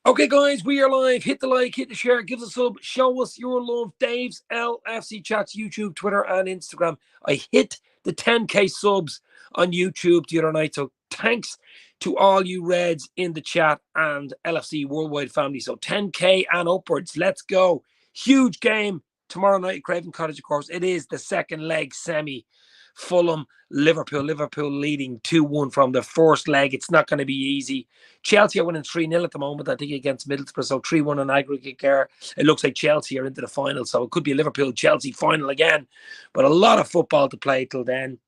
Okay, guys, we are live. Hit the like, hit the share, give us a sub, show us your love. Dave's LFC Chats, YouTube, Twitter, and Instagram. I hit the 10K subs on YouTube the other night, so thanks to all you Reds in the chat and LFC Worldwide family. So 10K and upwards. Let's go. Huge game tomorrow night at Craven Cottage, of course. It is the second leg semi. Fulham, Liverpool leading 2-1 from the first leg. It's not going to be easy. Chelsea are winning 3-0 at the moment, I think, against Middlesbrough. So 3-1 on aggregate care. It looks like Chelsea are into the final. So it could be a Liverpool-Chelsea final again. But a lot of football to play till then.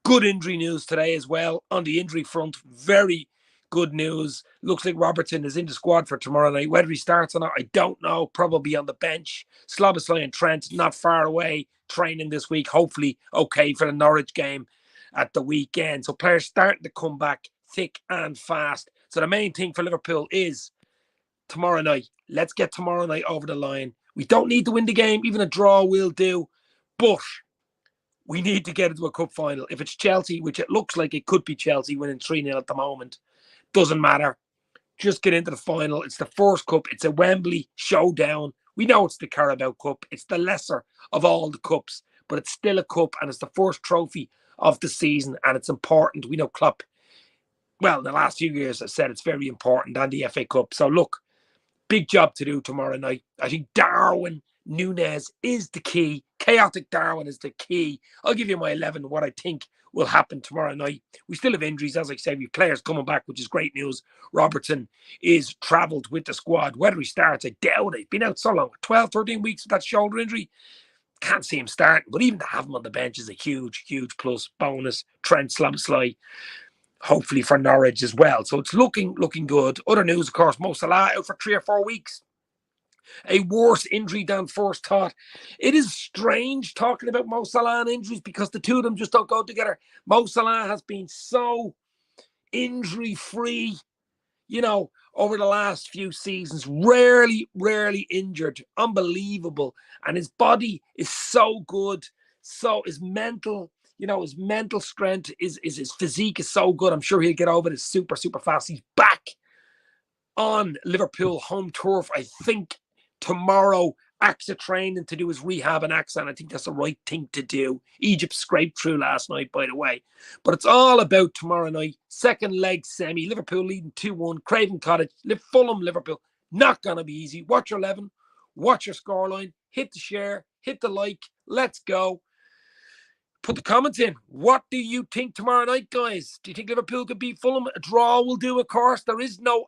Good injury news today as well. On the injury front, very good news. Looks like Robertson is in the squad for tomorrow night. Whether he starts or not, I don't know. Probably on the bench. Szoboszlai and Trent not far away, training this week. Hopefully okay for the Norwich game at the weekend. So players starting to come back thick and fast. So the main thing for Liverpool is tomorrow night. Let's get tomorrow night over the line. We don't need to win the game. Even a draw will do. But we need to get into a cup final. If it's Chelsea, which it looks like it could be Chelsea winning 3-0 at the moment, doesn't matter. Just get into the final. It's the first cup. It's a Wembley showdown. We know it's the Carabao Cup. It's the lesser of all the cups, but it's still a cup, and it's the first trophy of the season, and it's important. We know Klopp, well, in the last few years, has said it's very important, and the FA Cup. So look, big job to do tomorrow night. I think Darwin Núñez is the key. Chaotic Darwin is the key. I'll give you my 11, what I think will happen tomorrow night. We still have injuries, as I say. We have players coming back, which is great news. Robertson is travelled with the squad. Whether he starts, I doubt it. He's been out so long, 12, 13 weeks with that shoulder injury. Can't see him starting, but even to have him on the bench is a huge, huge plus bonus. Trent Szoboszlai, hopefully for Norwich as well. So it's looking good. Other news, of course, Mo Salah out for 3 or 4 weeks. A worse injury than first thought. It is strange talking about Mo Salah and injuries because the two of them just don't go together. Mo Salah has been so injury-free, over the last few seasons. Rarely injured. Unbelievable. And his body is so good. So his mental, his mental strength, his physique is so good. I'm sure he'll get over this super fast. He's back on Liverpool home turf, I think, tomorrow. AXA training to do his rehab in AXA, and I think that's the right thing to do. Egypt scraped through last night, by the way. But it's all about tomorrow night. Second leg semi. Liverpool leading 2-1. Craven Cottage. Fulham, Liverpool. Not going to be easy. Watch your 11. Watch your scoreline. Hit the share. Hit the like. Let's go. Put the comments in. What do you think tomorrow night, guys? Do you think Liverpool could beat Fulham? A draw will do, of course. There is no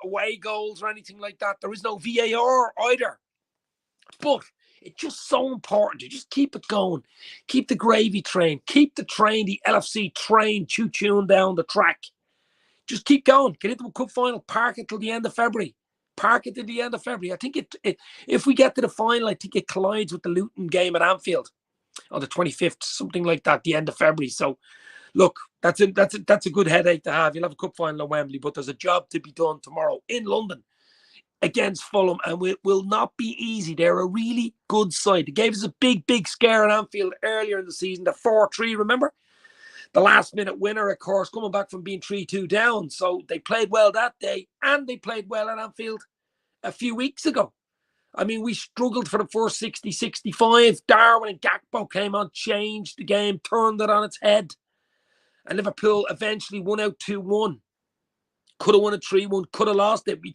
away goals or anything like that. There is no VAR either. But it's just so important to just keep it going. Keep the gravy train. Keep the train, the LFC train, choo-chooing down the track. Just keep going. Get into a cup final. Park it till the end of February. Park it to the end of February. I think if we get to the final, I think it collides with the Luton game at Anfield on the 25th, something like that, the end of February. So, look, that's a good headache to have. You'll have a cup final at Wembley, but there's a job to be done tomorrow in London against Fulham, and will not be easy. They're a really good side. They gave us a big scare at Anfield earlier in the season, the 4-3, remember? The last-minute winner, of course, coming back from being 3-2 down. So they played well that day, and they played well at Anfield a few weeks ago. I mean, we struggled for the first 60, 65. Darwin and Gakpo came on, changed the game, turned it on its head. And Liverpool eventually won out 2-1. Could have won a 3-1, could have lost it. We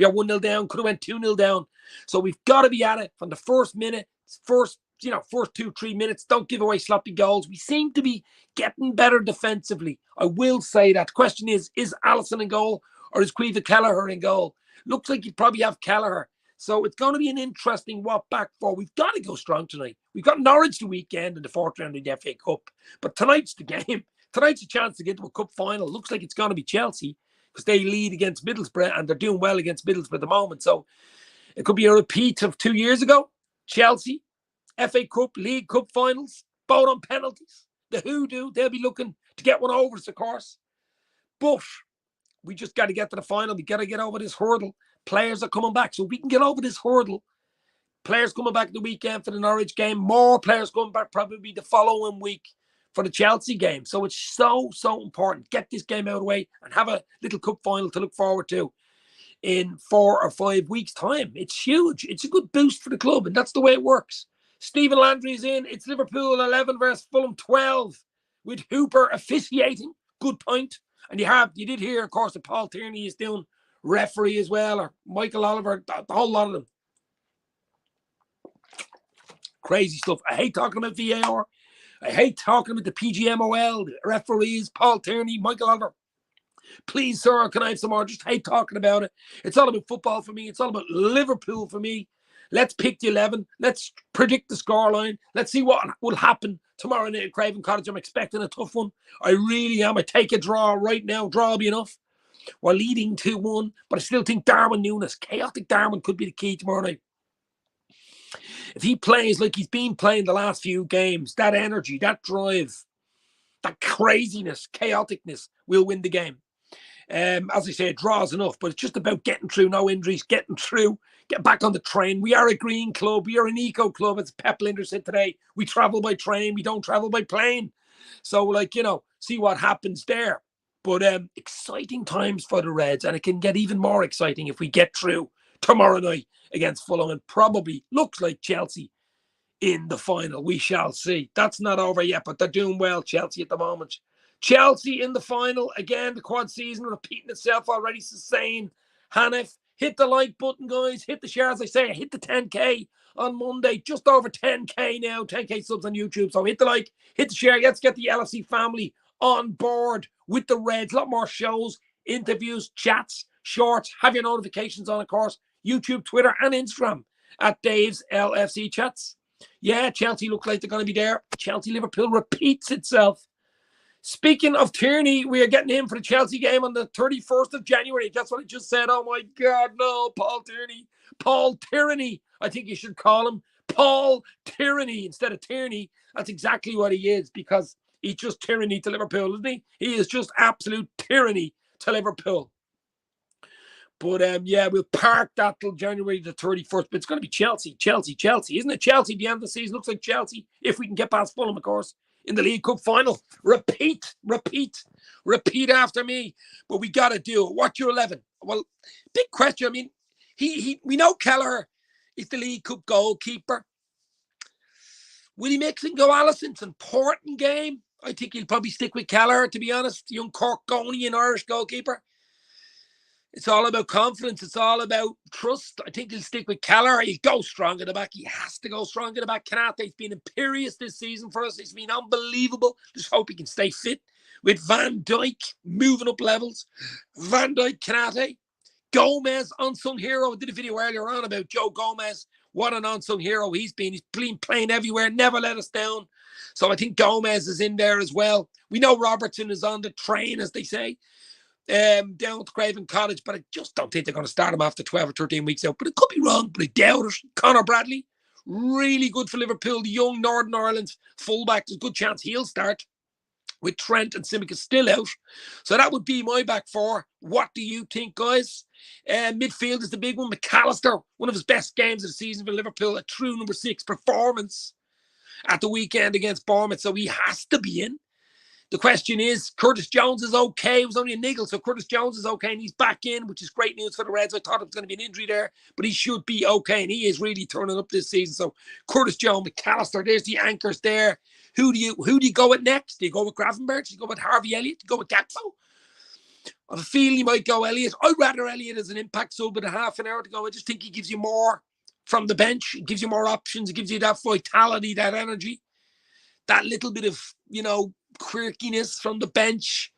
are 1-0 down, could have went 2-0 down. So we've got to be at it from the first minute, first 2-3 minutes. Don't give away sloppy goals. We seem to be getting better defensively. I will say that. The question is Alisson in goal or is Craven Kelleher in goal? Looks like you probably have Kelleher. So it's going to be an interesting what back for. We've got to go strong tonight. We've got Norwich the weekend in the fourth round of the FA Cup. But tonight's the game. Tonight's a chance to get to a cup final. Looks like it's going to be Chelsea, because they lead against Middlesbrough, and they're doing well against Middlesbrough at the moment. So it could be a repeat of 2 years ago. Chelsea, FA Cup, League Cup finals, both on penalties. The hoodoo, they'll be looking to get one over us, of course. But we just got to get to the final. We got to get over this hurdle. Players are coming back. So if we can get over this hurdle, players coming back the weekend for the Norwich game, more players coming back probably the following week for the Chelsea game. So it's so important. Get this game out of the way and have a little cup final to look forward to. in 4 or 5 weeks' time. It's huge. It's a good boost for the club, and that's the way it works. Stephen Landry's in. It's Liverpool 11 versus Fulham 12, with Hooper officiating. Good point. And you did hear, of course, that Paul Tierney is doing referee as well, or Michael Oliver, the whole lot of them. Crazy stuff. I hate talking about VAR. I hate talking about the PGMOL, the referees, Paul Tierney, Michael Oliver. Please, sir, can I have some more? Just hate talking about it. It's all about football for me. It's all about Liverpool for me. Let's pick the 11. Let's predict the scoreline. Let's see what will happen tomorrow night at Craven Cottage. I'm expecting a tough one. I really am. I take a draw right now. Draw will be enough. We're leading 2-1, but I still think Darwin Núñez, chaotic Darwin, could be the key tomorrow night. If he plays like he's been playing the last few games, that energy, that drive, that craziness, chaoticness will win the game. As I say, draws enough, but it's just about getting through, no injuries, getting through, get back on the train. We are a green club. We are an eco club, as Pep Linder said today. We travel by train. We don't travel by plane. So, see what happens there. But exciting times for the Reds, and it can get even more exciting if we get through tomorrow night against Fulham, and probably looks like Chelsea in the final. We shall see. That's not over yet, but they're doing well, Chelsea, at the moment. Chelsea in the final. Again, the quad season repeating itself already. Sustained. Hanif, hit the like button, guys. Hit the share, as I say. I hit the 10K on Monday. Just over 10K now. 10K subs on YouTube. So hit the like, hit the share. Let's get the LFC family on board with the Reds. A lot more shows, interviews, chats, shorts. Have your notifications on, of course. YouTube, Twitter, and Instagram at Dave's LFC Chats. Yeah, Chelsea look like they're going to be there. Chelsea-Liverpool repeats itself. Speaking of Tierney, we are getting him for the Chelsea game on the 31st of January. That's what I just said. Oh, my God, no, Paul Tierney. Paul Tyranny, I think you should call him. Paul Tyranny instead of Tierney. That's exactly what he is, because he's just tyranny to Liverpool, isn't he? He is just absolute tyranny to Liverpool. But, we'll park that till January the 31st. But it's going to be Chelsea. Isn't it Chelsea? The end of the season looks like Chelsea, if we can get past Fulham, of course, in the League Cup final. Repeat after me. But we got to do it. What's your 11? Well, big question. I mean, we know Kelleher is the League Cup goalkeeper. Will he mix and go Alisson? It's an important game. I think he'll probably stick with Kelleher, to be honest. Young Corkonian Irish goalkeeper. It's all about confidence. It's all about trust. I think he'll stick with Kelleher. He'll go strong at the back. He has to go strong at the back. Kanate's been imperious this season for us. He's been unbelievable. Just hope he can stay fit. With Van Dijk moving up levels. Van Dijk, Kanate. Gomez, unsung hero. I did a video earlier on about Joe Gomez. What an unsung hero he's been. He's been playing everywhere. Never let us down. So I think Gomez is in there as well. We know Robertson is on the train, as they say. Down to Craven Cottage, but I just don't think they're going to start him after 12 or 13 weeks out. But it could be wrong, but I doubt it. Conor Bradley, really good for Liverpool. The young Northern Ireland fullback, there's a good chance he'll start with Trent and Simic is still out. So that would be my back four. What do you think, guys? Midfield is the big one. McAllister, one of his best games of the season for Liverpool, a true number 6 performance at the weekend against Bournemouth, so he has to be in. The question is, Curtis Jones is okay. It was only a niggle, so Curtis Jones is okay, and he's back in, which is great news for the Reds. I thought it was going to be an injury there, but he should be okay, and he is really turning up this season. So Curtis Jones, McAllister, there's the anchors there. Who do you go with next? Do you go with Gravenberch? Do you go with Harvey Elliott? Do you go with Gakpo? I have a feeling he might go Elliott. I'd rather Elliott as an impact sub with a half an hour to go. I just think he gives you more from the bench. He gives you more options. He gives you that vitality, that energy, that little bit of, quirkiness from the bench.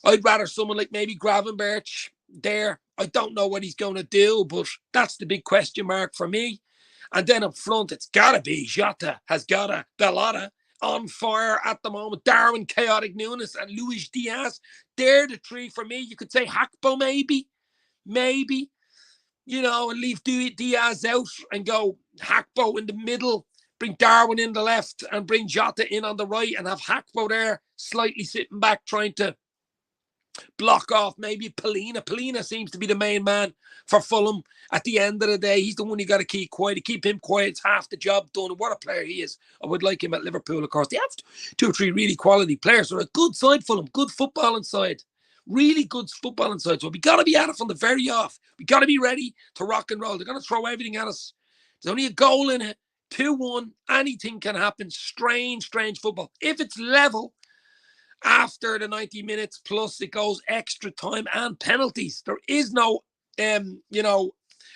I'd rather someone like maybe Gravenberch there. I don't know what he's going to do, but that's the big question mark for me. And then up front, it's got to be Jota has got a Bellotta on fire at the moment. Darwin, Chaotic Núñez, and Luis Diaz. They're the three for me. You could say Hakpo maybe, and leave Diaz out and go Hakpo in the middle. Bring Darwin in the left and bring Jota in on the right and have Hakpo there slightly sitting back trying to block off maybe Polina. Polina seems to be the main man for Fulham at the end of the day. He's the one you got to keep quiet. To keep him quiet, it's half the job done. What a player he is. I would like him at Liverpool, of course. They have 2 or 3 really quality players. They're a good side, Fulham. Good footballing side. Really good football inside. So we got to be at it from the very off. We got to be ready to rock and roll. They're going to throw everything at us. There's only a goal in it. 2-1. Anything can happen. Strange football. If it's level after the 90 minutes plus it goes extra time and penalties, there is no,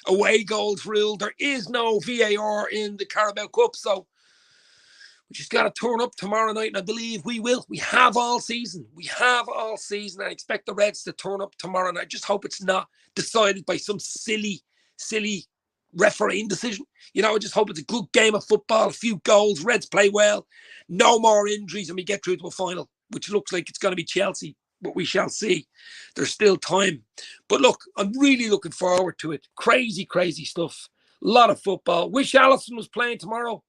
away goals rule. There is no VAR in the Carabao Cup. So we just got to turn up tomorrow night, and I believe we will. We have all season. I expect the Reds to turn up tomorrow night. I just hope it's not decided by some silly refereeing decision. I just hope it's a good game of football, a few goals, Reds play well, no more injuries, and we get through to a final, which looks like it's going to be Chelsea, but we shall see. There's still time. But look, I'm really looking forward to it. Crazy stuff. A lot of football. Wish Allison was playing tomorrow,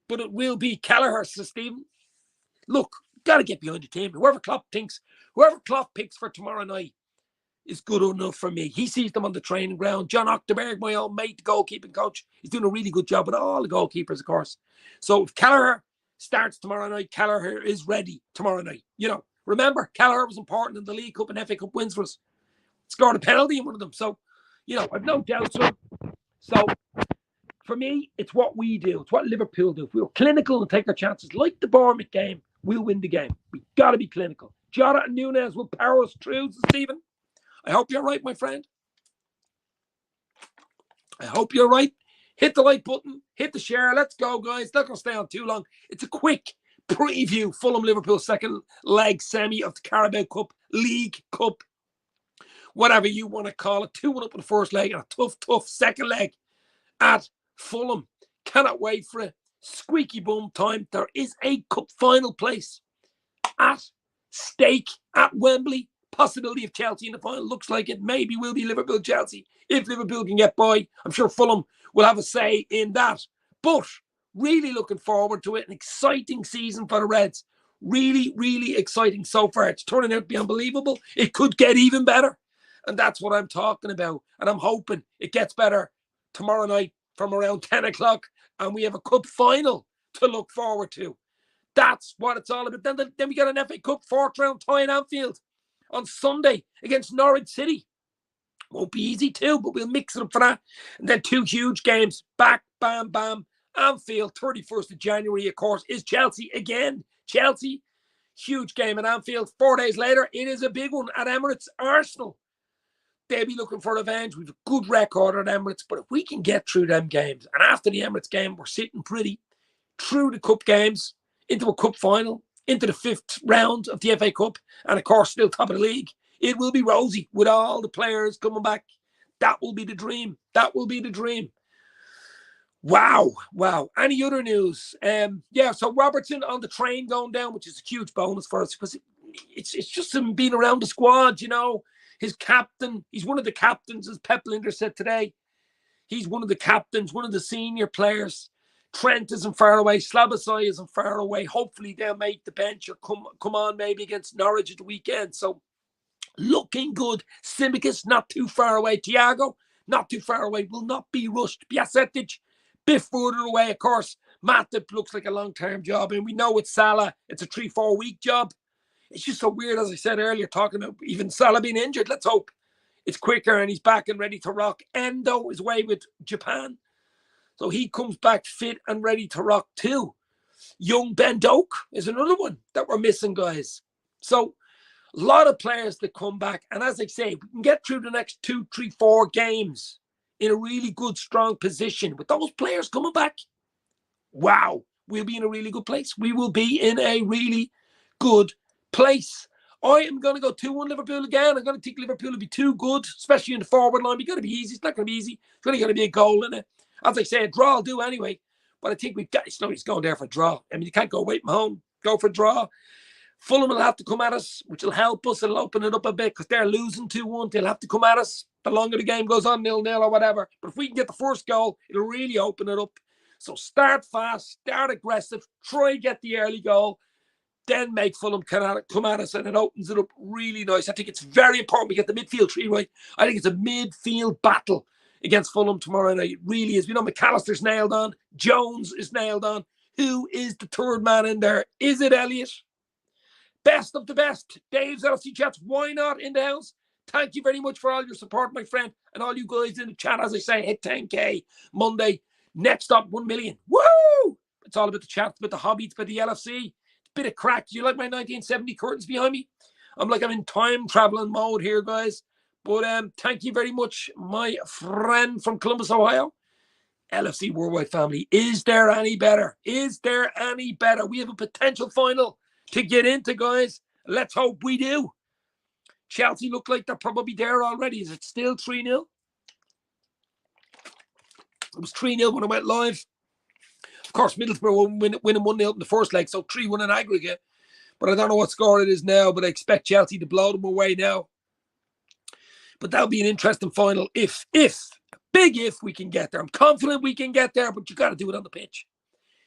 but it will be Kelleher, says Stephen. Look, got to get behind the team. Whoever Klopp picks for tomorrow night is good enough for me. He sees them on the training ground. John Octerberg, my old mate, the goalkeeping coach, he's doing a really good job with all the goalkeepers, of course. So if Kelleher starts tomorrow night, Kelleher is ready tomorrow night. Remember, Kelleher was important in the League Cup and FA Cup wins for us. Scored a penalty in one of them. So, I've no doubts of him. So, for me, it's what we do. It's what Liverpool do. If we're clinical and take our chances, like the Bournemouth game, we'll win the game. We've got to be clinical. Jota and Nunez will power us through, Stephen. I hope you're right, my friend. I hope you're right. Hit the like button. Hit the share. Let's go, guys. Not going to stay on too long. It's a quick preview. Fulham Liverpool second leg semi of the Carabao Cup, League Cup, whatever you want to call it. 2-1 up in the first leg and a tough second leg at Fulham. Cannot wait for it. Squeaky bum time. There is a cup final place at stake at Wembley. Possibility of Chelsea in the final. Looks like it maybe will be Liverpool-Chelsea. If Liverpool can get by, I'm sure Fulham will have a say in that. But really looking forward to it. An exciting season for the Reds. Really exciting so far. It's turning out to be unbelievable. It could get even better. And that's what I'm talking about. And I'm hoping it gets better tomorrow night from around 10 o'clock. And we have a cup final to look forward to. That's what it's all about. Then we got an FA Cup fourth round tie in Anfield on Sunday against Norwich City. Won't be easy too, but we'll mix it up for that. And then 2 huge games back, bam. Anfield, 31st of January, of course, is Chelsea again. Chelsea, huge game at Anfield. 4 days later, it is a big one at Emirates. Arsenal, they'll be looking for revenge. We've a good record at Emirates, but if we can get through them games, and after the Emirates game, we're sitting pretty through the cup games, into a cup final, into the 5th round of the FA Cup, and of course, still top of the league, it will be rosy with all the players coming back. That will be the dream. Wow. Any other news? So Robertson on the train going down, which is a huge bonus for us because it's just him being around the squad, His captain, he's one of the captains, as Pep Linder said today. He's one of the captains, one of the senior players. Trent isn't far away. Slabasai isn't far away. Hopefully they'll make the bench or come on maybe against Norwich at the weekend. So looking good. Simicus not too far away. Thiago not too far away. Will not be rushed. Bjasetic bit further away, of course. Matip looks like a long-term job. And we know with Salah, it's a 3-4 week job. It's just so weird, as I said earlier, talking about even Salah being injured. Let's hope it's quicker and he's back and ready to rock. Endo is away with Japan. So he comes back fit and ready to rock too. Young Ben Doak is another one that we're missing, guys. So a lot of players that come back. And as I say, we can get through the next 2, 3, 4 games in a really good, strong position with those players coming back. Wow, we'll be in a really good place. We will be in a really good place. I am going to go 2-1 Liverpool again. I'm going to think Liverpool will be too good, especially in the forward line. It's going to be easy. It's not going to be easy. It's only going to be a goal in it. As I say, a draw will do anyway. But I think we've got it's going there for a draw. I mean, you can't go away from home. Go for a draw. Fulham will have to come at us, which will help us. It'll open it up a bit because they're losing 2-1. They'll have to come at us. The longer the game goes on, 0-0 or whatever. But if we can get the first goal, it'll really open it up. So start fast, start aggressive, try get the early goal, then make Fulham come at us, and it opens it up really nice. I think it's very important we get the midfield three right. I think it's a midfield battle against Fulham tomorrow night. It really is. We know McAllister's nailed on. Jones is nailed on. Who is the third man in there? Is it Elliott? best of the best. Dave's LFC Chats, why not in the house? Thank you very much for all your support, my friend, and all you guys in the chat. As I say, hit 10K Monday. Next up, 1 million. Woo! It's all about the chat, it's about the hobby, it's about the LFC. It's a bit of crack. Do you like my 1970 curtains behind me? I'm in time traveling mode here, guys. But thank you very much, my friend from Columbus, Ohio. LFC Worldwide family. Is there any better? Is there any better? We have a potential final to get into, guys. Let's hope we do. Chelsea look like they're probably there already. Is it still 3-0? It was 3-0 when I went live. Of course, Middlesbrough winning 1-0 in the first leg, so 3-1 in aggregate. But I don't know what score it is now, but I expect Chelsea to blow them away now. But that'll be an interesting final if we can get there. I'm confident we can get there, but you got to do it on the pitch.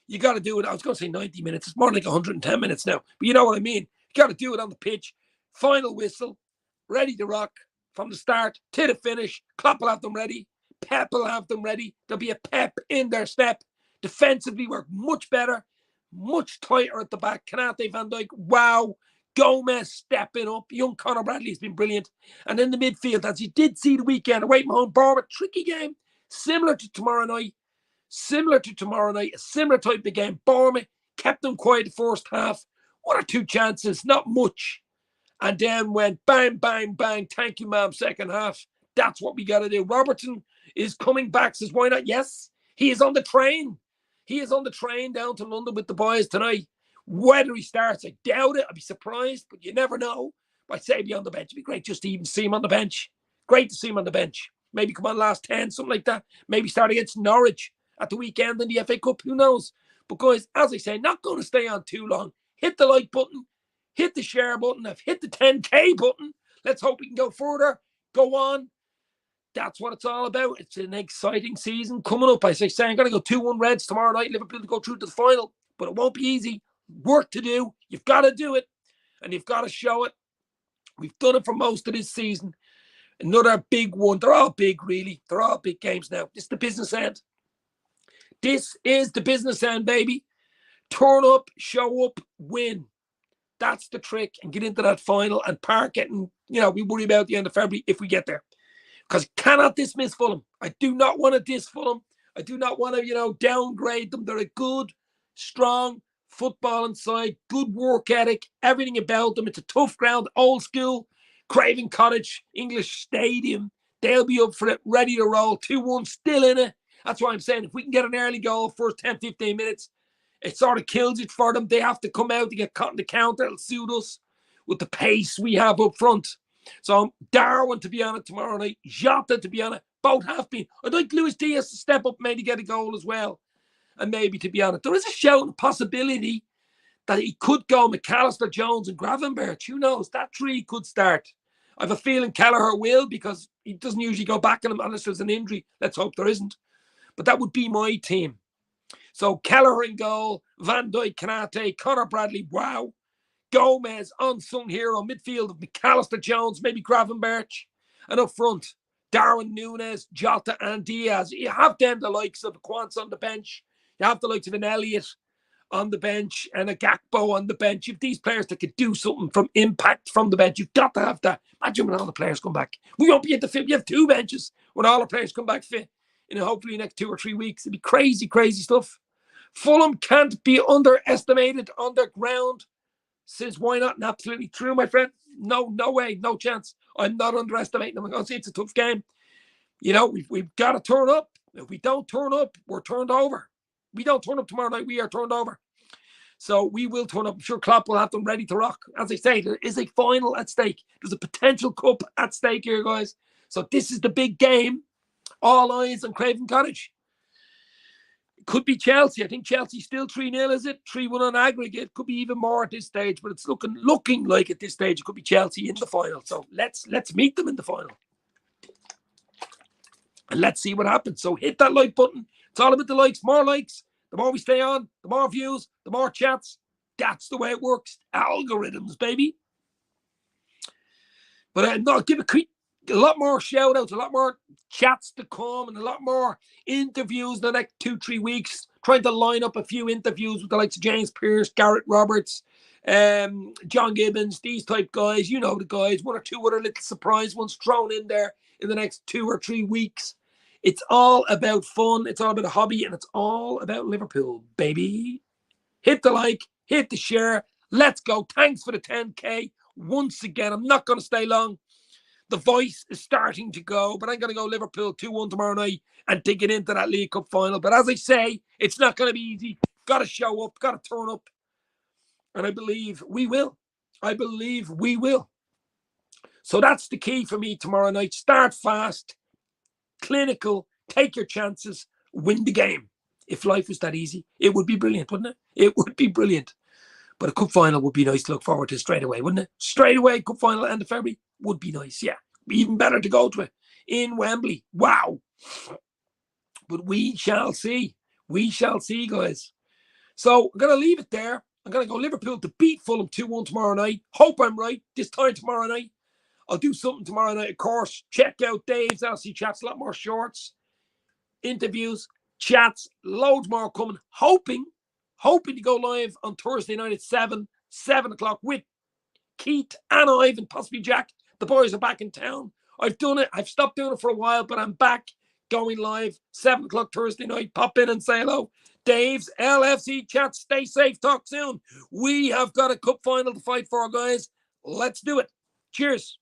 You got to do it. I was going to say 90 minutes. It's more like 110 minutes now. But you know what I mean. You got to do it on the pitch. Final whistle. Ready to rock from the start to the finish. Klopp will have them ready. Pep will have them ready. There'll be a pep in their step. Defensively, we're much better. Much tighter at the back. Kanate, Van Dijk. Wow. Gomez stepping up. Young Conor Bradley's been brilliant. And in the midfield, as you did see the weekend, away from home, Bournemouth, tricky game. Similar to tomorrow night. A similar type of game. Bournemouth kept them quiet the first half. 1 or 2 chances, not much. And then went bang, bang, bang. Thank you, ma'am, second half. That's what we got to do. Robertson is coming back, says, why not? Yes, he is on the train. He is on the train down to London with the boys tonight. Whether he starts, I doubt it. I'd be surprised, but you never know. But I'd say he'd be on the bench. It'd be great just to even see him on the bench. Great to see him on the bench. Maybe come on last 10, something like that. Maybe start against Norwich at the weekend in the FA Cup. Who knows? But guys, as I say, not going to stay on too long. Hit the like button. Hit the share button. I've hit the 10K button. Let's hope we can go further. Go on. That's what it's all about. It's an exciting season coming up. As I say, I'm going to go 2-1 Reds tomorrow night. Liverpool to go through to the final. But it won't be easy. Work to do. You've got to do it. And you've got to show it. We've done it for most of this season. Another big one. They're all big, really. They're all big games now. This is the business end. This is the business end, baby. Turn up, show up, win. That's the trick. And get into that final and park it. And, we worry about the end of February if we get there. Because cannot dismiss Fulham. I do not want to diss Fulham. I do not want to, downgrade them. They're a good, strong football inside, good work ethic, everything about them. It's a tough ground, old school, Craven Cottage, English Stadium. They'll be up for it, ready to roll. 2-1, still in it. That's why I'm saying if we can get an early goal, first 10, 15 minutes, it sort of kills it for them. They have to come out to get caught in the counter. It'll suit us with the pace we have up front. So Darwin to be on it tomorrow night, Jota to be on it. Both have been. I'd like Luis Diaz to step up, maybe get a goal as well. And maybe to be on it. There is a shout and possibility that he could go McAllister, Jones, and Gravenberch. Who knows? That 3 could start. I have a feeling Kelleher will because he doesn't usually go back on him unless there's an injury. Let's hope there isn't. But that would be my team. So Kelleher in goal, Van Dijk, Kanate, Conor Bradley, wow. Gomez, unsung hero, midfield of McAllister, Jones, maybe Gravenberch. And up front, Darwin Núñez, Jota, and Diaz. You have then the likes of Quants on the bench. You have the likes of an Elliott on the bench and a Gakpo on the bench. You have these players that could do something from impact from the bench. You've got to have that. Imagine when all the players come back. We won't be at the fit. You have 2 benches when all the players come back fit in hopefully the next 2 or 3 weeks. It'd be crazy, crazy stuff. Fulham can't be underestimated on their ground. Says, why not? And absolutely true, my friend. No way, no chance. I'm not underestimating them. I'm going to say it's a tough game. We've got to turn up. If we don't turn up, we're turned over. We don't turn up tomorrow night, we are turned over. So we will turn up. I'm sure Klopp will have them ready to rock. As I say, there is a final at stake. There's a potential cup at stake here, guys. So this is the big game. All eyes on Craven Cottage. It could be Chelsea. I think Chelsea's still 3-0, is it? 3-1 on aggregate. Could be even more at this stage, but it's looking like at this stage it could be Chelsea in the final. So let's meet them in the final. And let's see what happens. So hit that like button. It's all about the likes. More likes. The more we stay on, the more views, the more chats. That's the way it works. Algorithms, baby. But no, give a lot more shout outs, a lot more chats to come, and a lot more interviews in the next 2-3 weeks. Trying to line up a few interviews with the likes of James Pearce, Garrett Roberts, John Gibbons, these type guys, you know the guys, one or two other little surprise ones thrown in there in the next 2 or 3 weeks. It's all about fun, it's all about a hobby, and it's all about Liverpool, baby. Hit the like, hit the share. Let's go. Thanks for the 10K. Once again, I'm not going to stay long. The voice is starting to go, but I'm going to go Liverpool 2-1 tomorrow night and dig it into that League Cup final. But as I say, it's not going to be easy. Got to show up, got to turn up. And I believe we will. I believe we will. So that's the key for me tomorrow night. Start fast, clinical, take your chances, win the game. If life was that easy, it would be brilliant, wouldn't it? It would be brilliant. But a cup final would be nice to look forward to straight away, wouldn't it? Straight away, cup final end of February would be nice, yeah. Even better to go to it in Wembley. Wow. But we shall see. We shall see, guys. So I'm going to leave it there. I'm going to go Liverpool to beat Fulham 2-1 tomorrow night. Hope I'm right this time tomorrow night. I'll do something tomorrow night, of course. Check out Dave's LC Chats, a lot more shorts, interviews, chats, loads more coming. Hoping to go live on Thursday night at 7 o'clock with Keith and Ivan, possibly Jack. The boys are back in town. I've done it. I've stopped doing it for a while, but I'm back going live 7 o'clock Thursday night. Pop in and say hello. Dave's LFC Chat. Stay safe. Talk soon. We have got a cup final to fight for, guys. Let's do it. Cheers.